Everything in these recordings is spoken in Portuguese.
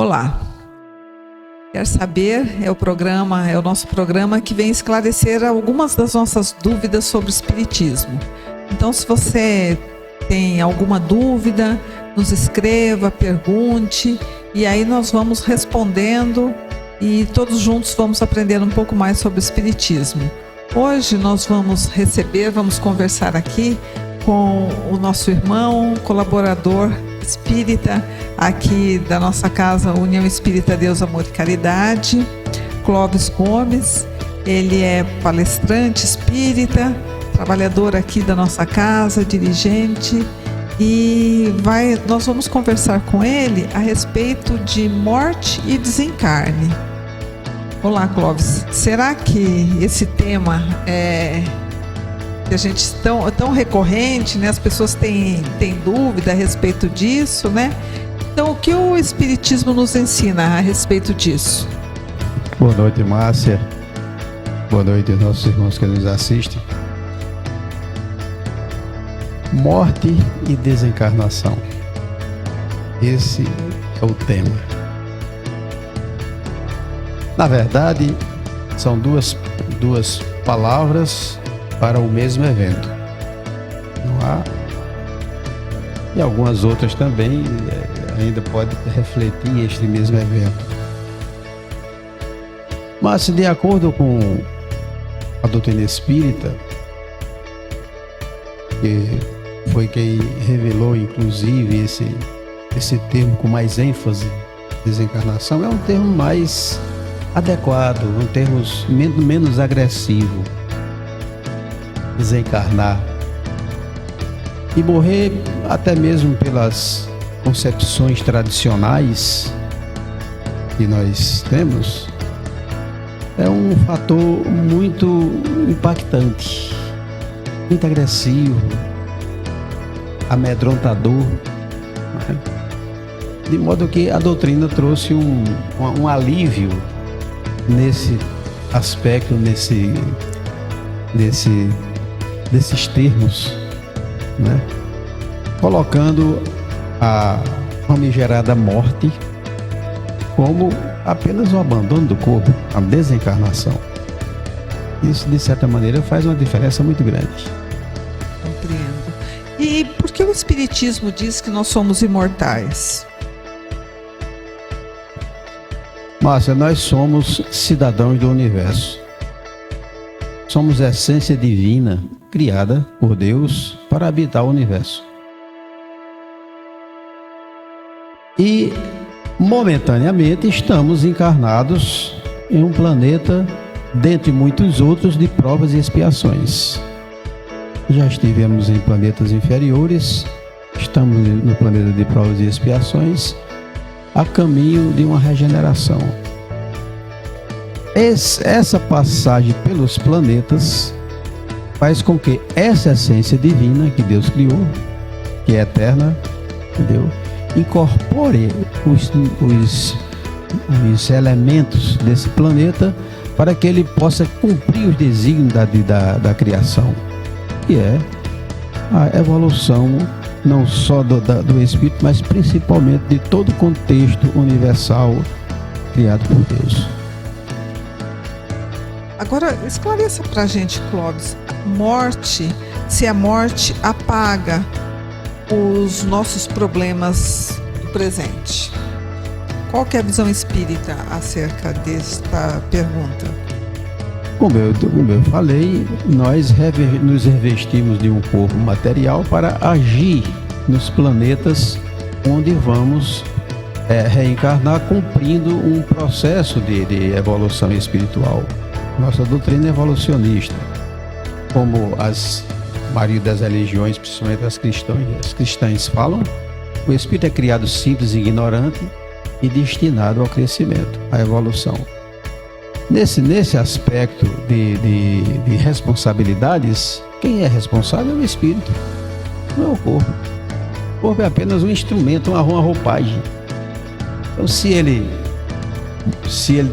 Olá, Quer Saber é o nosso programa que vem esclarecer algumas das nossas dúvidas sobre o Espiritismo. Então, se você tem alguma dúvida, nos escreva, pergunte, e aí nós vamos respondendo e todos juntos vamos aprender um pouco mais sobre o Espiritismo. Hoje nós vamos conversar aqui com o nosso irmão, colaborador espírita aqui da nossa casa União Espírita Deus, Amor e Caridade, Clóvis Gomes. Ele é palestrante espírita, trabalhador aqui da nossa casa, dirigente, e nós vamos conversar com ele a respeito de morte e desencarne. Olá, Clóvis. Será que esse tema que a gente tão recorrente, né? As pessoas têm dúvida a respeito disso, né? Então, o que o Espiritismo nos ensina a respeito disso? Boa noite, Márcia. Boa noite aos nossos irmãos que nos assistem. Morte e desencarnação. Esse é o tema. Na verdade, são duas palavras para o mesmo evento. Não há, e algumas outras também ainda pode refletir este mesmo evento. Mas, de acordo com a doutrina espírita, que foi quem revelou inclusive esse termo com mais ênfase, desencarnação, é um termo mais adequado, um termo menos agressivo. Desencarnar e morrer, até mesmo pelas concepções tradicionais que nós temos, é um fator muito impactante, muito agressivo, amedrontador, né? De modo que a doutrina trouxe um alívio nesse aspecto, desses termos, né? Colocando a famigerada morte como apenas o abandono do corpo, a desencarnação. Isso, de certa maneira, faz uma diferença muito grande. Compreendo. E por que o Espiritismo diz que nós somos imortais? Márcia, nós somos cidadãos do universo. Somos essência divina, criada por Deus para habitar o universo. E, momentaneamente, estamos encarnados em um planeta, dentre muitos outros, de provas e expiações. Já estivemos em planetas inferiores, estamos no planeta de provas e expiações, a caminho de uma regeneração. Essa passagem pelos planetas faz com que essa essência divina que Deus criou, que é eterna, entendeu? Incorpore os elementos desse planeta para que ele possa cumprir os desígnios da criação, que é a evolução não só do espírito, mas principalmente de todo o contexto universal criado por Deus. Agora, esclareça pra gente, Clóvis, se a morte apaga os nossos problemas do presente. Qual que é a visão espírita acerca desta pergunta? Como eu falei, nós nos revestimos de um corpo material para agir nos planetas onde vamos reencarnar, cumprindo um processo de evolução espiritual. Nossa doutrina é evolucionista, como a maioria das religiões, principalmente as cristãs falam. O espírito é criado simples e ignorante e destinado ao crescimento, à evolução. Nesse aspecto de responsabilidades, quem é responsável é o espírito, não é o corpo. O corpo é apenas um instrumento, uma roupagem. Então, se ele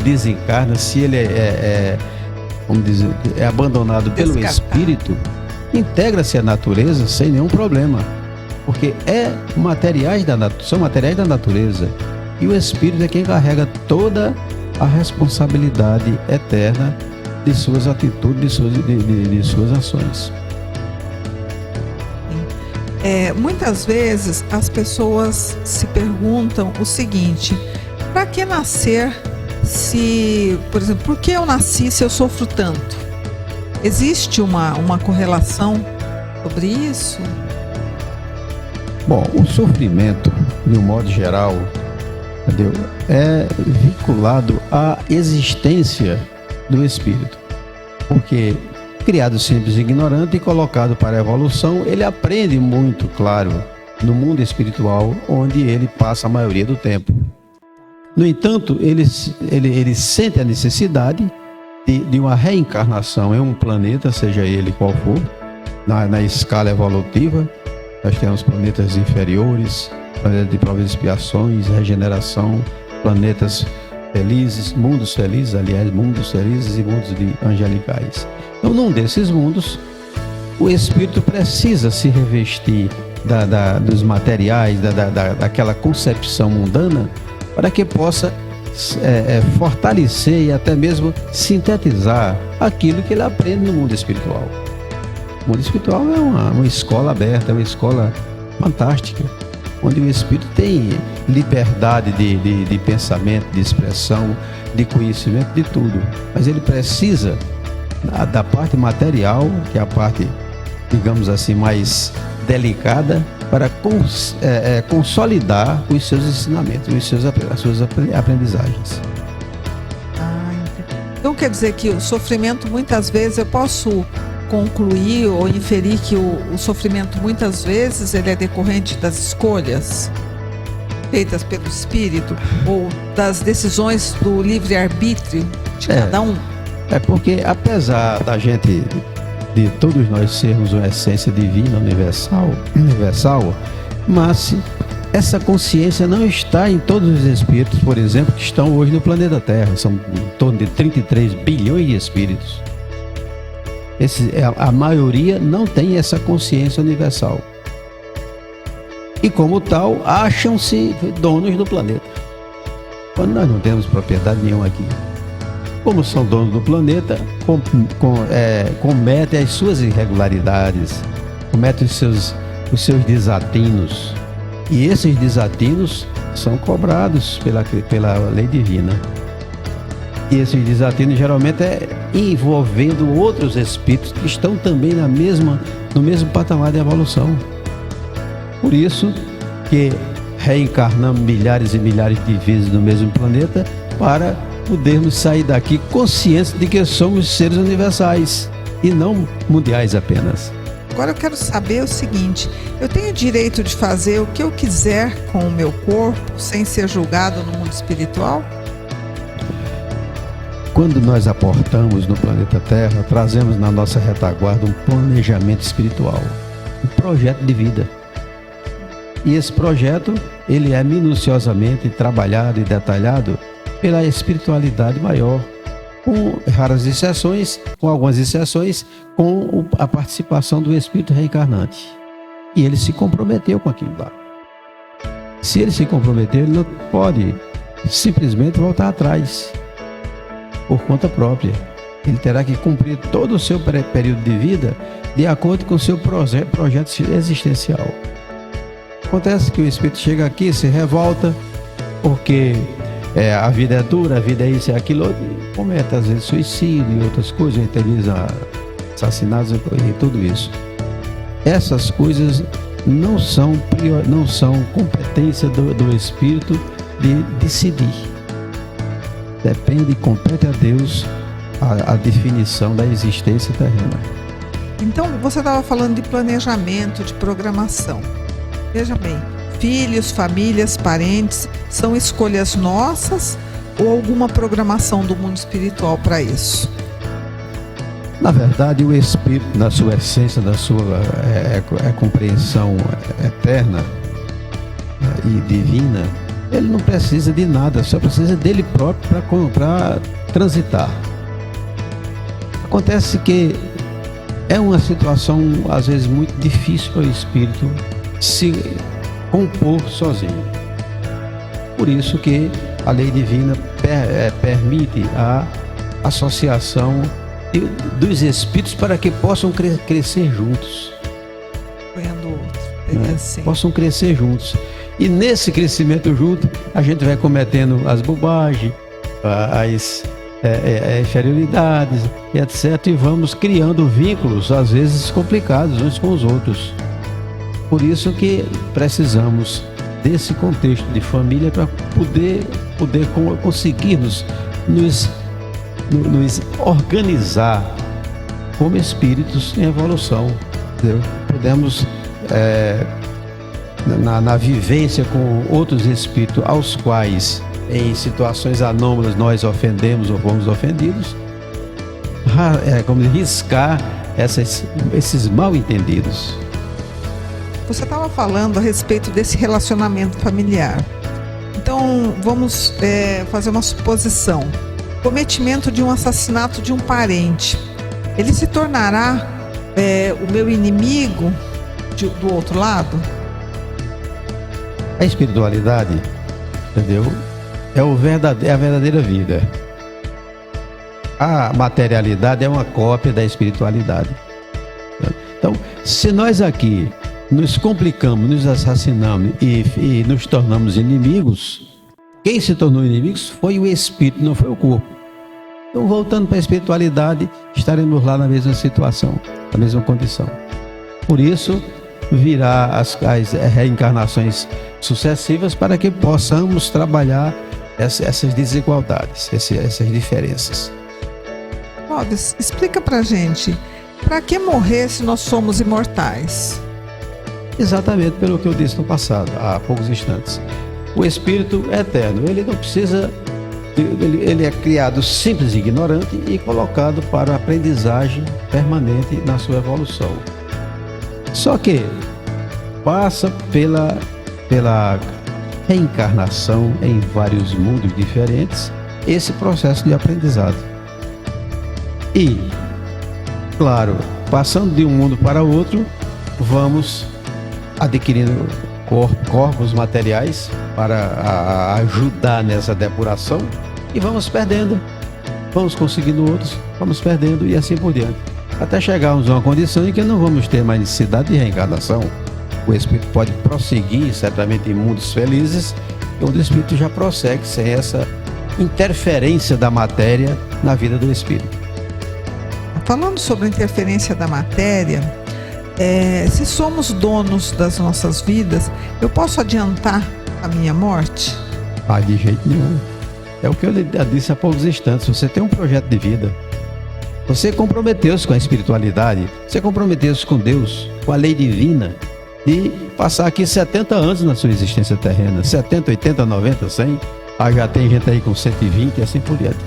desencarna, se ele é abandonado pelo espírito, integra-se à natureza sem nenhum problema, porque são materiais da natureza. E o espírito é quem carrega toda a responsabilidade eterna de suas atitudes, de suas ações. Muitas vezes as pessoas se perguntam o seguinte: para que nascer se, por exemplo, por que eu nasci se eu sofro tanto? Existe uma correlação sobre isso? Bom, o sofrimento, de um modo geral, entendeu, é vinculado à existência do espírito. Porque, criado simples e ignorante e colocado para a evolução, ele aprende muito, claro, no mundo espiritual, onde ele passa a maioria do tempo. No entanto, ele sente a necessidade de uma reencarnação em um planeta, seja ele qual for, na escala evolutiva. Nós temos planetas inferiores, planetas de provas e expiações, regeneração, planetas felizes, mundos felizes e mundos angelicais. Então, num desses mundos, o espírito precisa se revestir dos materiais, daquela concepção mundana, para que possa fortalecer e até mesmo sintetizar aquilo que ele aprende no mundo espiritual. O mundo espiritual é uma escola aberta, é uma escola fantástica, onde o espírito tem liberdade de pensamento, de expressão, de conhecimento, de tudo. Mas ele precisa da parte material, que é a parte, digamos assim, mais delicada, para consolidar os seus ensinamentos, as suas aprendizagens. Então quer dizer que o sofrimento, muitas vezes, eu posso concluir ou inferir que o sofrimento, muitas vezes, ele é decorrente das escolhas feitas pelo espírito ou das decisões do livre-arbítrio de cada um? É porque, apesar de todos nós sermos uma essência divina, universal, mas essa consciência não está em todos os espíritos, por exemplo, que estão hoje no planeta Terra. São em torno de 33 bilhões de espíritos. A maioria não tem essa consciência universal. E, como tal, acham-se donos do planeta, quando nós não temos propriedade nenhuma aqui. Como são donos do planeta, cometem as suas irregularidades, cometem os seus desatinos. E esses desatinos são cobrados pela lei divina. E esses desatinos geralmente é envolvendo outros espíritos que estão também no mesmo patamar de evolução. Por isso que reencarnamos milhares e milhares de vezes no mesmo planeta para podermos sair daqui conscientes de que somos seres universais e não mundiais apenas. Agora eu quero saber o seguinte: eu tenho o direito de fazer o que eu quiser com o meu corpo sem ser julgado no mundo espiritual? Quando nós aportamos no planeta Terra, trazemos na nossa retaguarda um planejamento espiritual, um projeto de vida. E esse projeto, ele é minuciosamente trabalhado e detalhado pela espiritualidade maior, com raras exceções, com algumas exceções, com a participação do espírito reencarnante. E ele se comprometeu com aquilo lá. Se ele se comprometeu, ele não pode simplesmente voltar atrás por conta própria. Ele terá que cumprir todo o seu período de vida de acordo com o seu projeto existencial. Acontece que o espírito chega aqui, se revolta, porque a vida é dura, a vida é isso e aquilo, e comete às vezes suicídio e outras coisas, eterniza assassinatos e tudo isso. Essas coisas não são competência do espírito de decidir. Depende e compete a Deus a definição da existência terrena. Então, você estava falando de planejamento, de programação. Veja bem, filhos, famílias, parentes, são escolhas nossas ou alguma programação do mundo espiritual para isso? Na verdade, o espírito, na sua essência, na sua compreensão eterna e divina, ele não precisa de nada, só precisa dele próprio para transitar. Acontece que é uma situação, às vezes, muito difícil para o espírito se compor sozinho. Por isso que a lei divina permite a associação dos espíritos para que possam crescer juntos. Possam crescer juntos. E nesse crescimento junto, a gente vai cometendo as bobagens, as inferioridades, etc. E vamos criando vínculos, às vezes complicados, uns com os outros. Por isso que precisamos desse contexto de família para poder conseguirmos nos organizar como espíritos em evolução. Entendeu? Podemos, na vivência com outros espíritos aos quais, em situações anômalas, nós ofendemos ou fomos ofendidos, como riscar esses mal entendidos. Você estava falando a respeito desse relacionamento familiar. Então, vamos fazer uma suposição. Cometimento de um assassinato de um parente. Ele se tornará o meu inimigo do outro lado? A espiritualidade, entendeu? É a verdadeira vida. A materialidade é uma cópia da espiritualidade. Então, se nós aqui nos complicamos, nos assassinamos e nos tornamos inimigos, quem se tornou inimigos foi o espírito, não foi o corpo. Então, voltando para a espiritualidade, estaremos lá na mesma situação, na mesma condição. Por isso, virá as reencarnações sucessivas para que possamos trabalhar essas desigualdades, essas diferenças. Clóvis, explica pra gente, para que morrer se nós somos imortais? Exatamente pelo que eu disse no passado, há poucos instantes. O espírito é eterno, ele não precisa, ele é criado simples e ignorante e colocado para a aprendizagem permanente na sua evolução. Só que passa pela reencarnação em vários mundos diferentes, esse processo de aprendizado. E, claro, passando de um mundo para outro, vamos adquirindo corpos materiais para ajudar nessa depuração e vamos perdendo, vamos conseguindo outros, vamos perdendo e assim por diante. Até chegarmos a uma condição em que não vamos ter mais necessidade de reencarnação. O espírito pode prosseguir, certamente, em mundos felizes, onde o espírito já prossegue sem essa interferência da matéria na vida do espírito. Falando sobre a interferência da matéria, se somos donos das nossas vidas, eu posso adiantar a minha morte? De jeito nenhum. É o que eu disse há poucos instantes. Você tem um projeto de vida. Você comprometeu-se com a espiritualidade, você comprometeu-se com Deus, com a lei divina, de passar aqui 70 anos na sua existência terrena, 70, 80, 90, 100, já tem gente aí com 120 e assim por diante.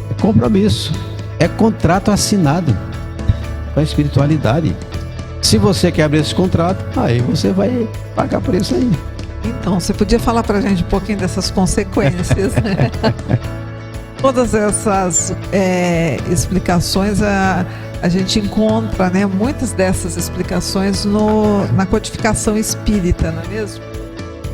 É compromisso, é contrato assinado com a espiritualidade. Se você quebra esse contrato, aí você vai pagar por isso aí. Então, você podia falar pra gente um pouquinho dessas consequências, né? Todas essas explicações a gente encontra, né, muitas dessas explicações na codificação espírita, não é mesmo?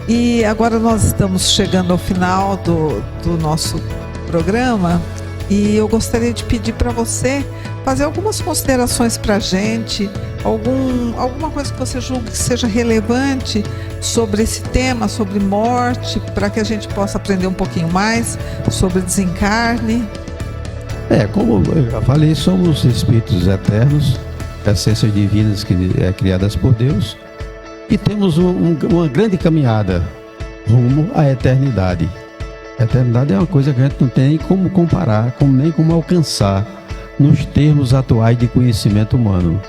E agora nós estamos chegando ao final do nosso programa e eu gostaria de pedir para você fazer algumas considerações para a gente, alguma coisa que você julgue que seja relevante sobre esse tema, sobre morte, para que a gente possa aprender um pouquinho mais sobre desencarne. Como eu já falei, somos espíritos eternos, essências divinas criadas por Deus, e temos uma grande caminhada rumo à eternidade. A eternidade é uma coisa que a gente não tem nem como comparar, nem como alcançar nos termos atuais de conhecimento humano.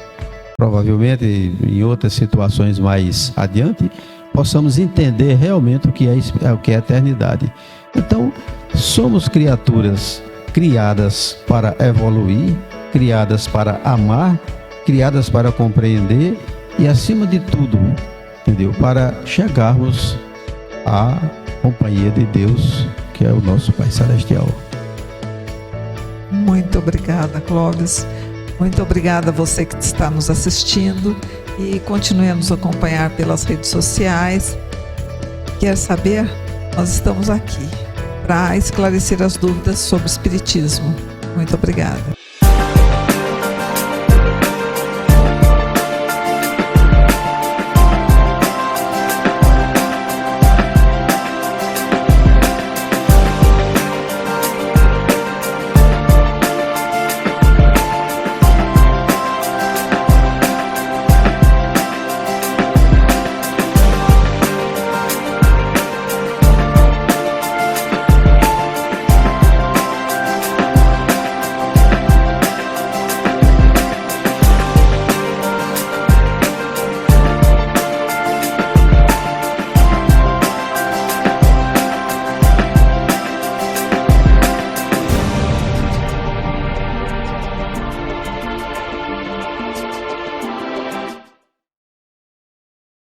Provavelmente, em outras situações mais adiante, possamos entender realmente o que é a eternidade. Então, somos criaturas criadas para evoluir, criadas para amar, criadas para compreender e, acima de tudo, entendeu? Para chegarmos à companhia de Deus, que é o nosso Pai Celestial. Muito obrigada, Clóvis. Muito obrigada a você que está nos assistindo e continue a nos acompanhar pelas redes sociais. Quer saber? Nós estamos aqui para esclarecer as dúvidas sobre o espiritismo. Muito obrigada.